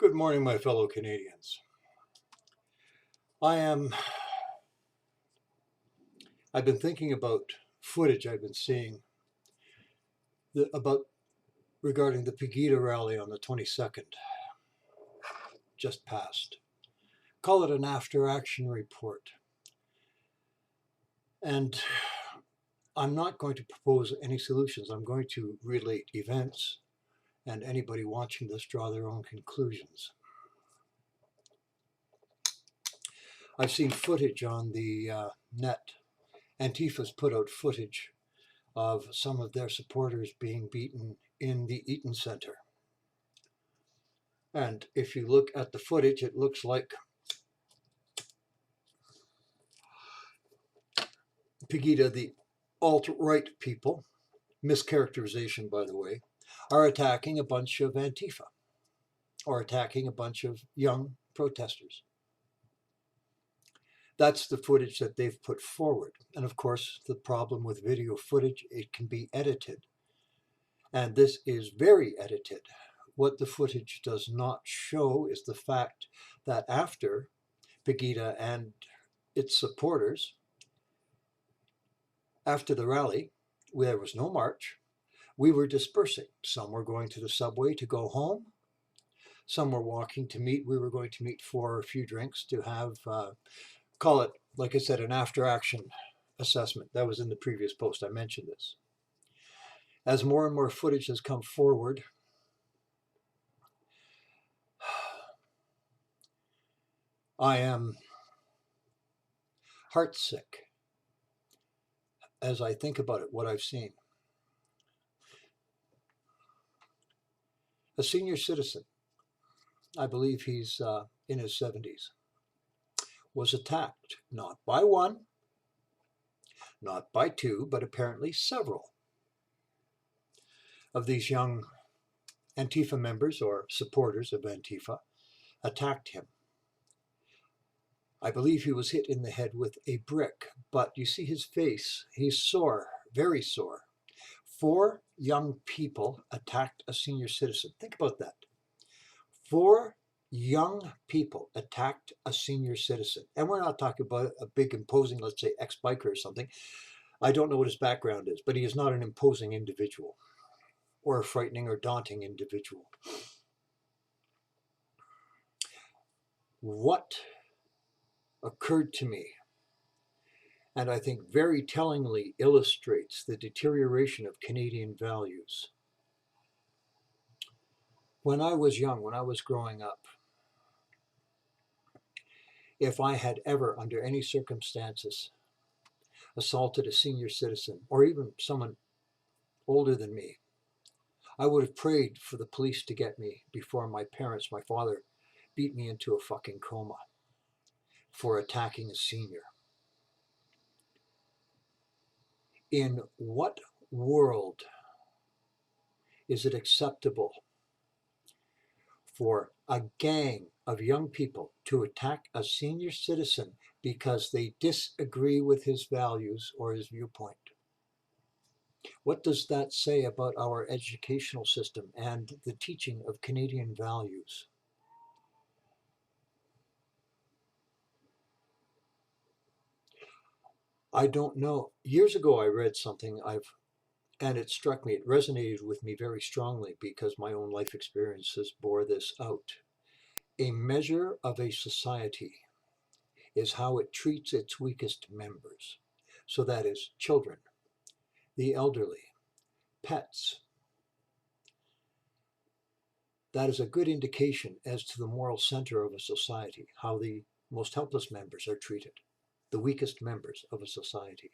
Good morning, my fellow Canadians. I've been thinking about footage I've been seeing about regarding the Pegida rally on the 22nd, just passed. Call it an after-action report. And I'm not going to propose any solutions. I'm going to relate events, and anybody watching this draw their own conclusions. I've seen footage on the net. Antifa's put out footage of some of their supporters being beaten in the Eaton Center. And if you look at the footage, it looks like Pegida, the alt-right people, mischaracterization by the way, are attacking a bunch of Antifa or attacking a bunch of young protesters. That's the footage that they've put forward. And of course, the problem with video footage, it can be edited. And this is very edited. What the footage does not show is the fact that after Pegida and its supporters, after the rally, there was no march, we were dispersing. Some were going to the subway to go home. Some were walking to meet. We were going to meet for a few drinks to have, call it, like I said, an after-action assessment. That was in the previous post. I mentioned this. As more and more footage has come forward, I am heartsick as I think about it, what I've seen. A senior citizen, I believe he's in his 70s, was attacked not by one, not by two, but apparently several of these young Antifa members or supporters of Antifa attacked him. I believe he was hit in the head with a brick, but you see his face, he's sore, very sore. 4 young people attacked a senior citizen. Think about that. 4 young people attacked a senior citizen. And we're not talking about a big imposing, let's say, ex-biker or something. I don't know what his background is, but he is not an imposing individual or a frightening or daunting individual. What occurred to me, and I think very tellingly illustrates the deterioration of Canadian values. When I was young, when I was growing up, if I had ever, under any circumstances, assaulted a senior citizen or even someone older than me, I would have prayed for the police to get me before my parents, my father, beat me into a fucking coma for attacking a senior. In what world is it acceptable for a gang of young people to attack a senior citizen because they disagree with his values or his viewpoint? What does that say about our educational system and the teaching of Canadian values? I don't know. Years ago, I read something and it struck me, it resonated with me very strongly because my own life experiences bore this out. A measure of a society is how it treats its weakest members. So that is children, the elderly, pets. That is a good indication as to the moral center of a society, how the most helpless members are treated, the weakest members of a society.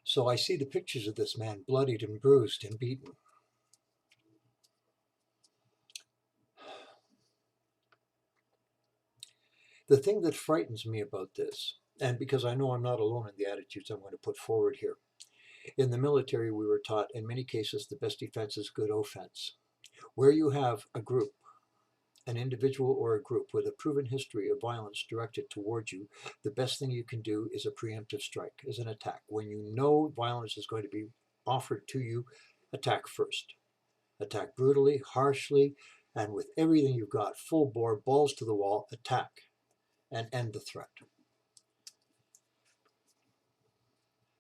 So I see the pictures of this man bloodied and bruised and beaten. The thing that frightens me about this, and because I know I'm not alone in the attitudes I'm going to put forward here, in the military we were taught in many cases the best defense is good offense. Where you have a group, an individual or a group with a proven history of violence directed towards you, the best thing you can do is a preemptive strike, is an attack. When you know violence is going to be offered to you, attack first. Attack brutally, harshly, and with everything you've got, full bore, balls to the wall, attack and end the threat.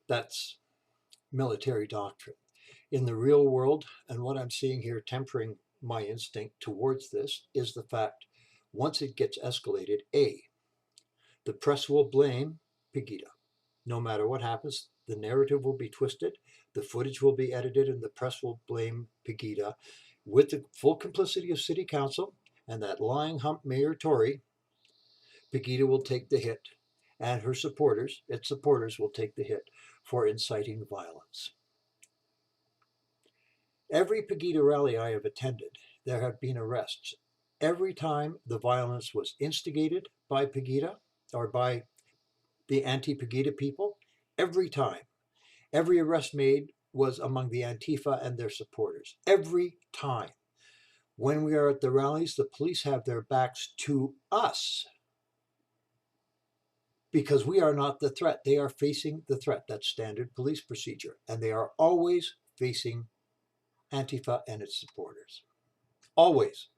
That's military doctrine. In the real world, and what I'm seeing here tempering my instinct towards this, is the fact once it gets escalated, the press will blame Pegida. No matter what happens, the narrative will be twisted, the footage will be edited, and the press will blame Pegida with the full complicity of City Council and that lying hump Mayor Tory. Pegida will take the hit, and her supporters, its supporters, will take the hit for inciting violence. Every Pegida rally I have attended, there have been arrests. Every time the violence was instigated by Pegida or by the anti-Pegida people, every time, every arrest made was among the Antifa and their supporters. Every time. When we are at the rallies, the police have their backs to us because we are not the threat. They are facing the threat. That's standard police procedure. And they are always facing Antifa and its supporters. Always.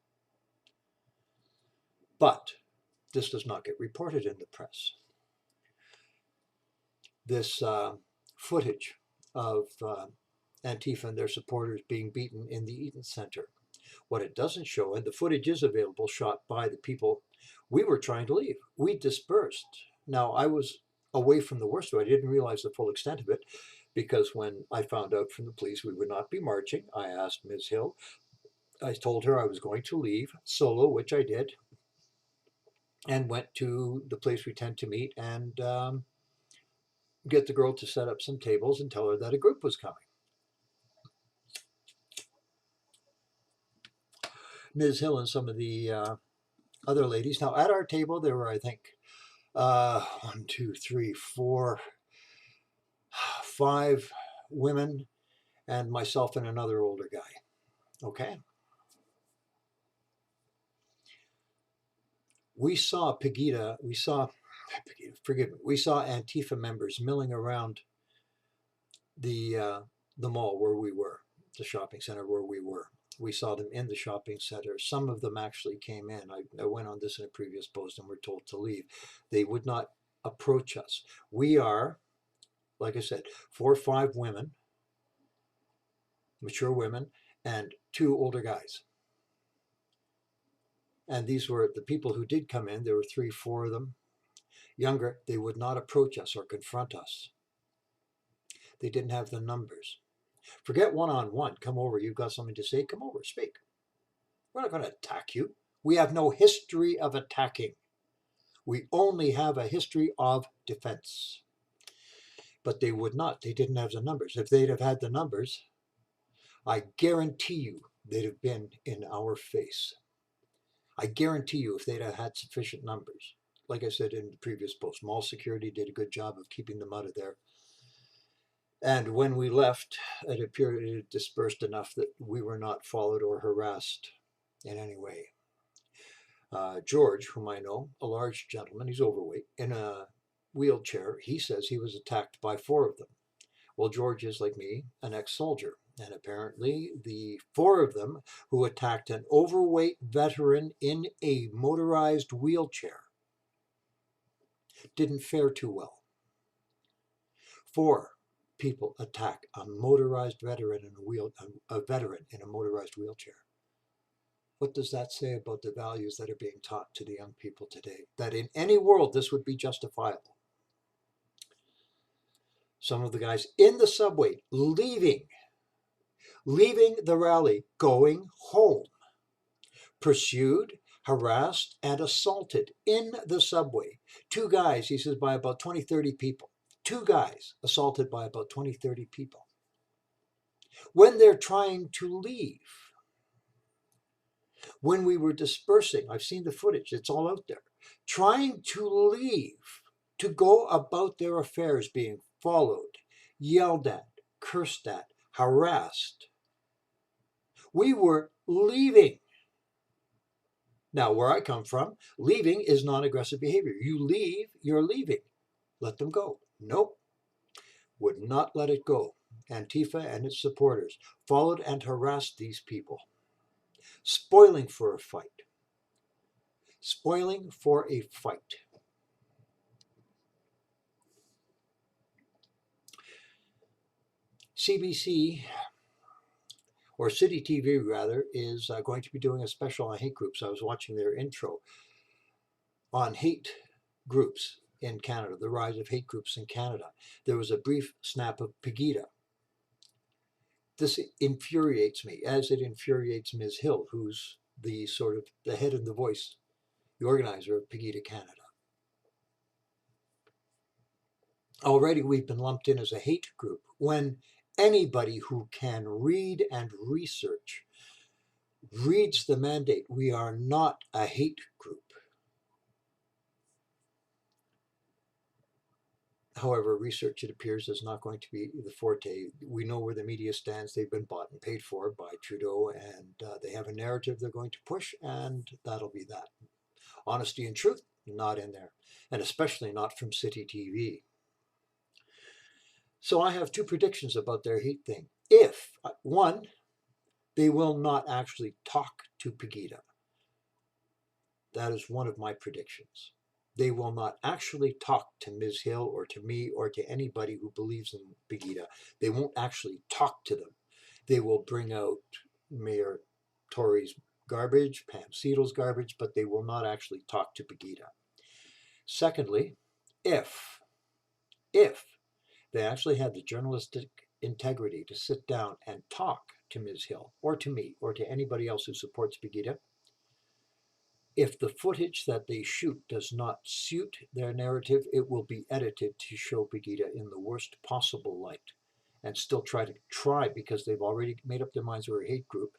But this does not get reported in the press. This footage of Antifa and their supporters being beaten in the Eaton Center. What it doesn't show, and the footage is available, shot by the people, we were trying to leave. We dispersed. Now, I was away from the worst of it. I didn't realize the full extent of it because when I found out from the police we would not be marching, I asked Ms. Hill. I told her I was going to leave solo, which I did, and went to the place we tend to meet and get the girl to set up some tables and tell her that a group was coming. Ms. Hill and some of the other ladies. Now, at our table, there were, I think, 1, 2, 3, 4, 5 women and myself and another older guy. Okay? We saw Pegida, we saw Antifa members milling around the mall where we were, the shopping center where we were. We saw them in the shopping center. Some of them actually came in. I went on this in a previous post and were told to leave. They would not approach us. We are, like I said, 4 or 5 women, mature women, and 2 older guys. And these were the people who did come in. There were 3, 4 of them, younger. They would not approach us or confront us. They didn't have the numbers. Forget one-on-one. Come over. You've got something to say. Come over. Speak. We're not going to attack you. We have no history of attacking. We only have a history of defense. But they would not. They didn't have the numbers. If they'd have had the numbers, I guarantee you they'd have been in our face. I guarantee you if they'd have had sufficient numbers. Like I said in the previous post, mall security did a good job of keeping them out of there. And when we left, it appeared it had dispersed enough that we were not followed or harassed in any way. George, whom I know, a large gentleman, he's overweight, in a wheelchair, he says he was attacked by 4 of them. Well, George is, like me, an ex-soldier. And apparently the 4 of them who attacked an overweight veteran in a motorized wheelchair didn't fare too well. 4 people attack a motorized veteran a veteran in a motorized wheelchair. What does that say about the values that are being taught to the young people today? That in any world this would be justifiable. Some of the guys in the subway leaving the rally, going home, pursued, harassed, and assaulted in the subway. 2 guys, he says, by about 20, 30 people. 2 guys assaulted by about 20, 30 people. When they're trying to leave, when we were dispersing, I've seen the footage, it's all out there, trying to leave, to go about their affairs, being followed, yelled at, cursed at, harassed. We were leaving. Now, where I come from, leaving is non-aggressive behavior. You leave, you're leaving. Let them go. Nope. Would not let it go. Antifa and its supporters followed and harassed these people, spoiling for a fight. Spoiling for a fight. CBC, or City TV rather, is going to be doing a special on hate groups. I was watching their intro on hate groups in Canada, the rise of hate groups in Canada. There was a brief snap of Pegida. This infuriates me, as it infuriates Ms. Hill, who's the sort of the head and the voice, the organizer of Pegida Canada. Already we've been lumped in as a hate group when anybody who can read and research reads the mandate. We are not a hate group. However, research, it appears, is not going to be the forte. We know where the media stands. They've been bought and paid for by Trudeau, and they have a narrative they're going to push, and that'll be that. Honesty and truth, not in there, and especially not from City TV. So I have two predictions about their hate thing. If, one, they will not actually talk to Pegida. That is one of my predictions. They will not actually talk to Ms. Hill or to me or to anybody who believes in Pegida. They won't actually talk to them. They will bring out Mayor Tory's garbage, Pam Siedel's garbage, but they will not actually talk to Pegida. Secondly, if they actually had the journalistic integrity to sit down and talk to Ms. Hill or to me or to anybody else who supports Pegida, if the footage that they shoot does not suit their narrative, it will be edited to show Pegida in the worst possible light and still try because they've already made up their minds we're a hate group.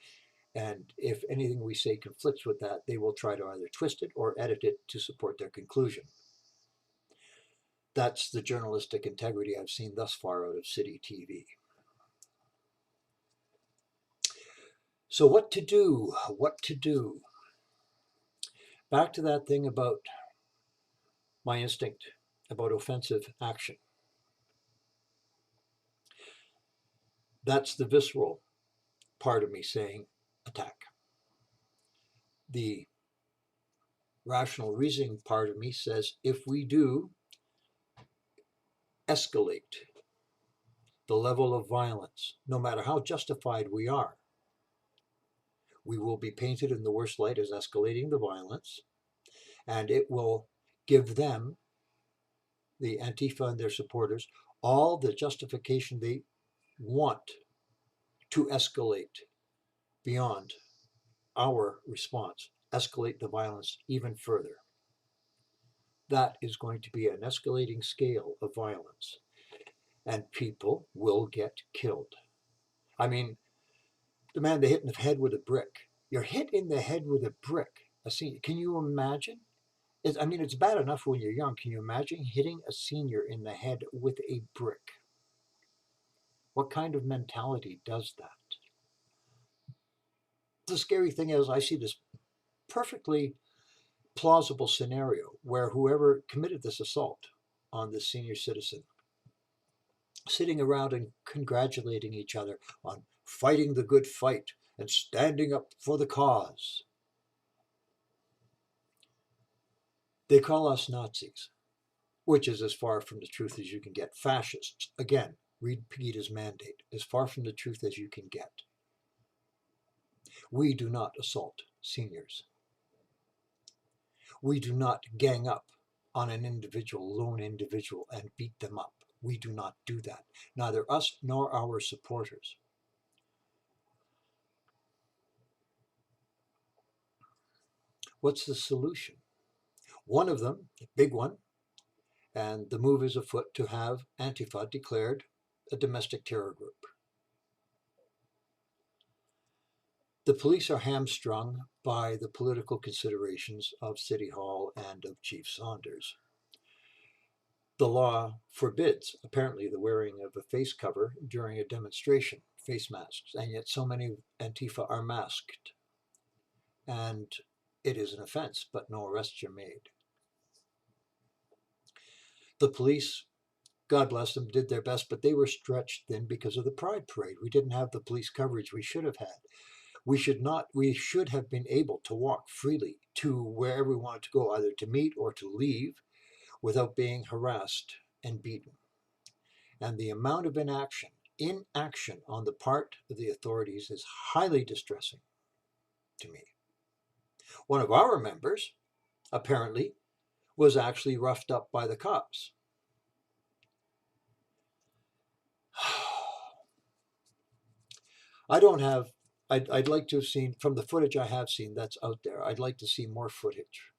And if anything we say conflicts with that, they will try to either twist it or edit it to support their conclusion. That's the journalistic integrity I've seen thus far out of City TV. So what to do? What to do? Back to that thing about my instinct about offensive action. That's the visceral part of me saying attack. The rational reasoning part of me says if we do escalate the level of violence, no matter how justified we are, we will be painted in the worst light as escalating the violence, and it will give them, the Antifa and their supporters, all the justification they want to escalate beyond our response, escalate the violence even further. That is going to be an escalating scale of violence, and people will get killed. I mean, the man they hit in the head with a brick. You're hit in the head with a brick. Can you imagine? It's bad enough when you're young. Can you imagine hitting a senior in the head with a brick? What kind of mentality does that? The scary thing is, I see this perfectly plausible scenario where whoever committed this assault on this senior citizen sitting around and congratulating each other on fighting the good fight and standing up for the cause. They call us Nazis, which is as far from the truth as you can get. Fascists, again, read Pegida's mandate, as far from the truth as you can get. We do not assault seniors. We do not gang up on an individual, lone individual, and beat them up. We do not do that. Neither us nor our supporters. What's the solution? One of them, a big one, and the move is afoot to have Antifa declared a domestic terror group. The police are hamstrung by the political considerations of City Hall and of Chief Saunders. The law forbids, apparently, the wearing of a face cover during a demonstration, face masks, and yet so many Antifa are masked. And it is an offense, but no arrests are made. The police God bless them, did their best, but they were stretched thin because of the Pride Parade. We didn't have the police coverage we should have had. We should have been able to walk freely to wherever we wanted to go, either to meet or to leave, without being harassed and beaten. And the amount of inaction on the part of the authorities is highly distressing to me. One of our members, apparently, was actually roughed up by the cops. I don't have, I'd like to have seen, from the footage I have seen that's out there, I'd like to see more footage.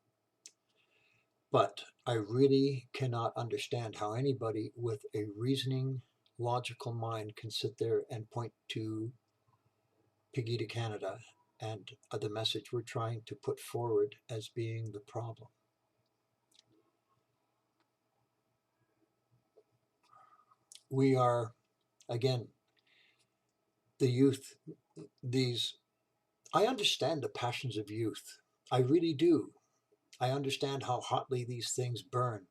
But I really cannot understand how anybody with a reasoning, logical mind can sit there and point to Pegida Canada and the message we're trying to put forward as being the problem. We are, again, the youth, I understand the passions of youth. I really do. I understand how hotly these things burn.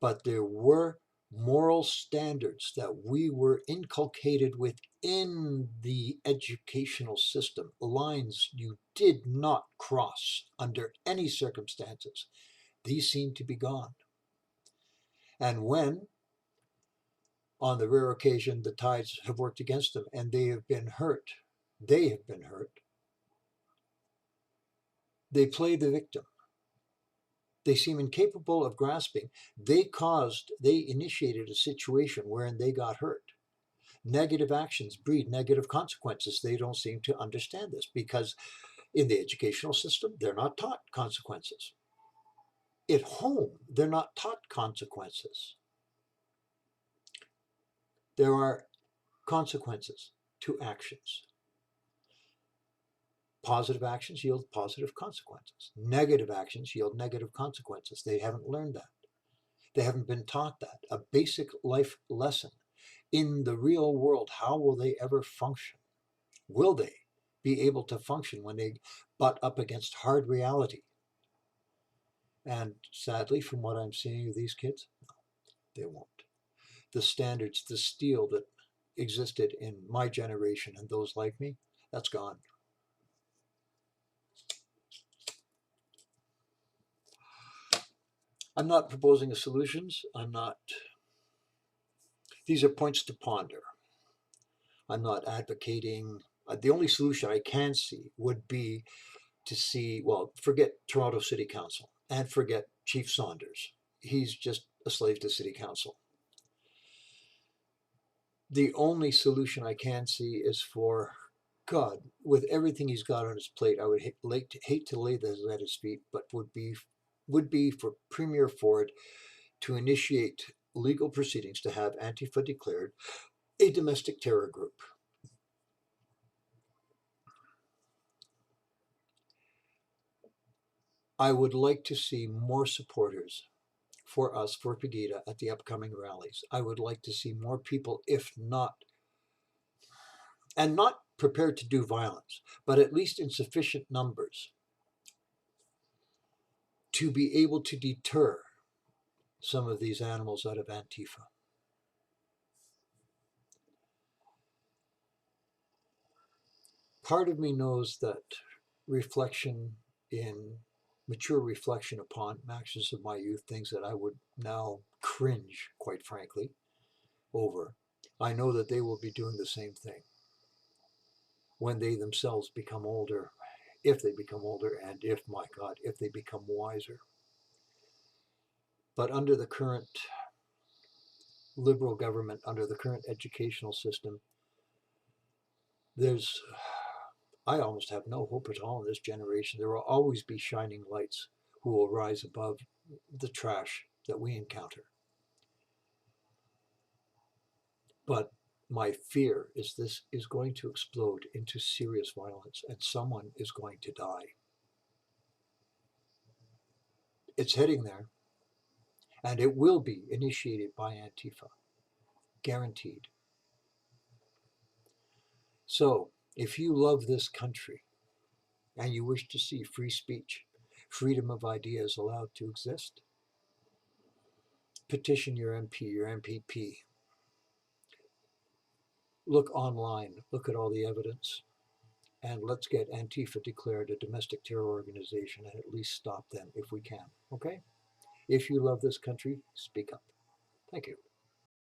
But there were moral standards that we were inculcated within the educational system, lines you did not cross under any circumstances. These seem to be gone. And when, on the rare occasion, the tides have worked against them and they have been hurt, they play the victim. They seem incapable of grasping. They initiated a situation wherein they got hurt. Negative actions breed negative consequences. They don't seem to understand this because in the educational system, they're not taught consequences. At home, they're not taught consequences. There are consequences to actions. Positive actions yield positive consequences. Negative actions yield negative consequences. They haven't learned that. They haven't been taught that. A basic life lesson. In the real world, how will they ever function? Will they be able to function when they butt up against hard reality? And sadly, from what I'm seeing of these kids, no, they won't. The standards, the steel that existed in my generation and those like me, that's gone. I'm not proposing solutions. These are points to ponder. I'm not advocating. The only solution I can see would be to see, well, forget Toronto City Council and forget Chief Saunders. He's just a slave to City Council. The only solution I can see is for God, with everything he's got on his plate, I would hate to lay this at his feet, but would be for Premier Ford to initiate legal proceedings to have Antifa declared a domestic terror group. I would like to see more supporters for us, for Pegida, at the upcoming rallies. I would like to see more people, if not, and not prepared to do violence, but at least in sufficient numbers to be able to deter some of these animals out of Antifa. Part of me knows that mature reflection upon actions of my youth, things that I would now cringe, quite frankly, over. I know that they will be doing the same thing when they themselves become older, if they become older, and if, my God, if they become wiser. But under the current liberal government, under the current educational system, I almost have no hope at all in this generation. There will always be shining lights who will rise above the trash that we encounter. But my fear is this is going to explode into serious violence and someone is going to die. It's heading there, and it will be initiated by Antifa, guaranteed. So, if you love this country and you wish to see free speech, freedom of ideas allowed to exist, petition your MP, your MPP. Look online, look at all the evidence, and let's get Antifa declared a domestic terror organization and at least stop them if we can, okay? If you love this country, speak up. Thank you.